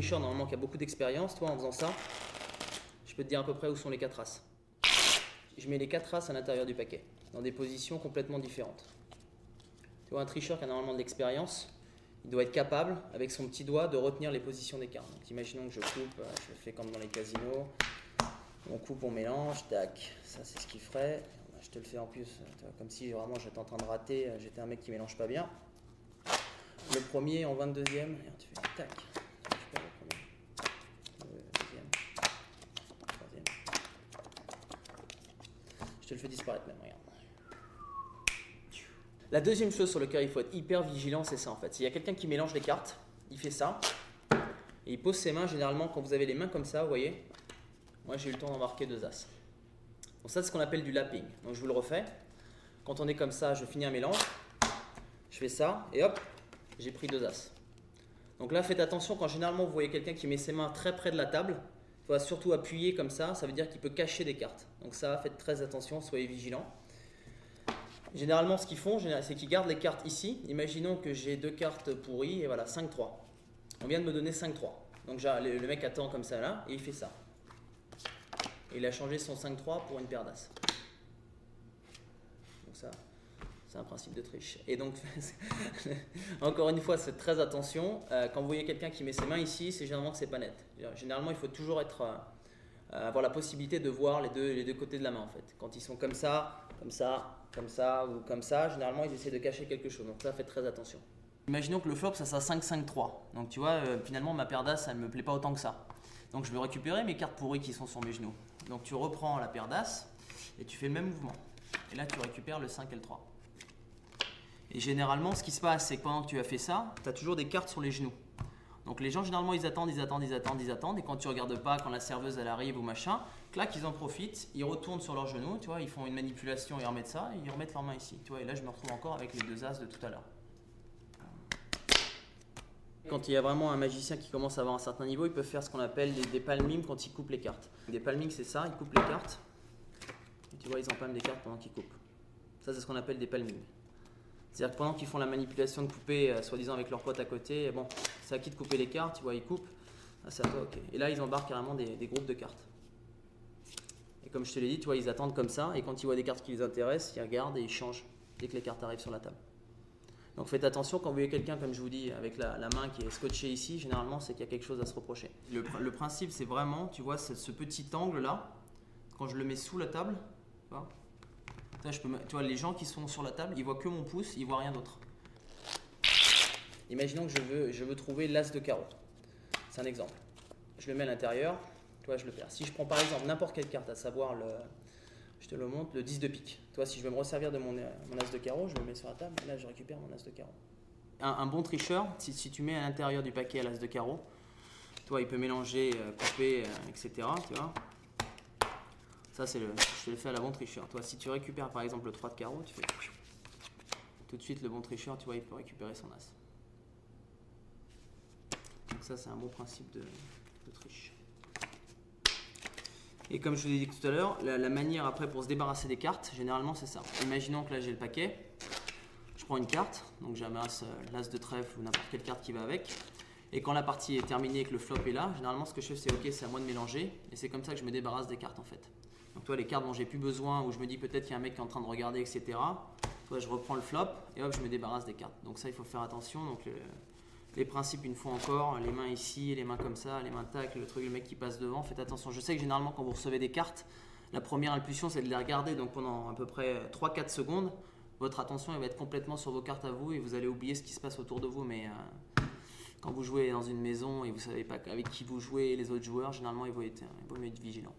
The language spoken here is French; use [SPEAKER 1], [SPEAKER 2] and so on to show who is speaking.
[SPEAKER 1] tricheur normalement qui a beaucoup d'expérience, toi en faisant ça, je peux te dire à peu près où sont les 4 as. Je mets les 4 as à l'intérieur du paquet, dans des positions complètement différentes. Tu vois, un tricheur qui a normalement de l'expérience, il doit être capable, avec son petit doigt, de retenir les positions des cartes. Donc imaginons que je coupe, je fais comme dans les casinos, on coupe, on mélange, tac, ça c'est ce qu'il ferait. Je te le fais en plus, comme si vraiment j'étais en train de rater, j'étais un mec qui mélange pas bien. Le premier en 22e, tu fais tac, je perds le premier. Le deuxième, le troisième. Je te le fais disparaître même, regarde. La deuxième chose sur laquelle il faut être hyper vigilant, c'est ça en fait. S'il y a quelqu'un qui mélange les cartes, il fait ça, et il pose ses mains généralement quand vous avez les mains comme ça, vous voyez. Moi j'ai eu le temps d'en marquer 2 as. Donc ça c'est ce qu'on appelle du lapping. Donc je vous le refais. Quand on est comme ça, je finis un mélange, je fais ça, et hop, j'ai pris 2 as. Donc là faites attention quand généralement vous voyez quelqu'un qui met ses mains très près de la table, il faut surtout appuyer comme ça veut dire qu'il peut cacher des cartes. Donc ça, faites très attention, soyez vigilants. Généralement, ce qu'ils font, c'est qu'ils gardent les cartes ici. Imaginons que j'ai 2 cartes pourries et voilà, 5-3. On vient de me donner 5-3. Donc le mec attend comme ça là et il fait ça. Et il a changé son 5-3 pour une paire d'as. Donc ça, c'est un principe de triche. Et donc, encore une fois, faites très attention. Quand vous voyez quelqu'un qui met ses mains ici, c'est généralement que c'est pas net. Généralement, il faut toujours avoir la possibilité de voir les deux côtés de la main en fait. Quand ils sont comme ça ou comme ça, généralement ils essaient de cacher quelque chose. Donc ça, faites très attention. Imaginons que le flop ça sera 5-5-3. Donc tu vois, finalement ma paire d'as elle ne me plaît pas autant que ça. Donc je vais récupérer mes cartes pourries qui sont sur mes genoux. Donc tu reprends la paire d'as et tu fais le même mouvement. Et là tu récupères le 5 et le 3. Et généralement ce qui se passe c'est que pendant que tu as fait ça, tu as toujours des cartes sur les genoux. Donc les gens généralement ils attendent et quand tu regardes pas, quand la serveuse elle arrive ou machin, clac ils en profitent, ils retournent sur leurs genoux, tu vois, ils font une manipulation, ils remettent ça, et ils remettent leurs mains ici, tu vois, et là je me retrouve encore avec les 2 as de tout à l'heure. Quand il y a vraiment un magicien qui commence à avoir un certain niveau, ils peuvent faire ce qu'on appelle des palmings quand ils coupent les cartes. Des palmings c'est ça, ils coupent les cartes, et tu vois ils empalment des cartes pendant qu'ils coupent. Ça c'est ce qu'on appelle des palmings. C'est-à-dire que pendant qu'ils font la manipulation de couper, soi-disant avec leur pote à côté, bon, c'est à qui de couper les cartes, tu vois, ils coupent, ah, c'est à toi, ok. Et là, ils embarquent carrément des groupes de cartes. Et comme je te l'ai dit, tu vois, ils attendent comme ça, et quand ils voient des cartes qui les intéressent, ils regardent et ils changent dès que les cartes arrivent sur la table. Donc faites attention quand vous voyez quelqu'un, comme je vous dis, avec la main qui est scotchée ici, généralement, c'est qu'il y a quelque chose à se reprocher. Le principe, c'est vraiment, tu vois, ce petit angle-là, quand je le mets sous la table, tu vois, tu vois, les gens qui sont sur la table, ils voient que mon pouce, ils voient rien d'autre. Imaginons que je veux trouver l'as de carreau. C'est un exemple. Je le mets à l'intérieur, tu vois, je le perds. Si je prends par exemple n'importe quelle carte, à savoir je te le montre, le 10 de pique. Tu vois, si je veux me resservir de mon as de carreau, je le mets sur la table et là je récupère mon as de carreau. Un bon tricheur, si tu mets à l'intérieur du paquet l'as de carreau, tu vois, il peut mélanger, couper, etc. Tu vois. Ça, je te le fais à la bon tricheur. Toi, si tu récupères par exemple le 3 de carreau, tu fais tout de suite le bon tricheur, tu vois, il peut récupérer son as. Donc ça, c'est un bon principe de triche. Et comme je vous l'ai dit tout à l'heure, la manière après pour se débarrasser des cartes, généralement c'est ça. Imaginons que là j'ai le paquet, je prends une carte, donc j'amasse l'as de trèfle ou n'importe quelle carte qui va avec. Et quand la partie est terminée et que le flop est là, généralement ce que je fais c'est ok, c'est à moi de mélanger. Et c'est comme ça que je me débarrasse des cartes en fait. Donc toi les cartes dont j'ai plus besoin, où je me dis peut-être qu'il y a un mec qui est en train de regarder, etc. Toi je reprends le flop et hop je me débarrasse des cartes. Donc ça il faut faire attention. Donc les principes une fois encore, les mains ici, les mains comme ça, les mains tac, le truc, le mec qui passe devant, faites attention. Je sais que généralement quand vous recevez des cartes, la première impulsion c'est de les regarder, donc pendant à peu près 3-4 secondes, votre attention elle va être complètement sur vos cartes à vous et vous allez oublier ce qui se passe autour de vous. Mais quand vous jouez dans une maison et vous ne savez pas avec qui vous jouez, les autres joueurs, généralement il vaut mieux être vigilant.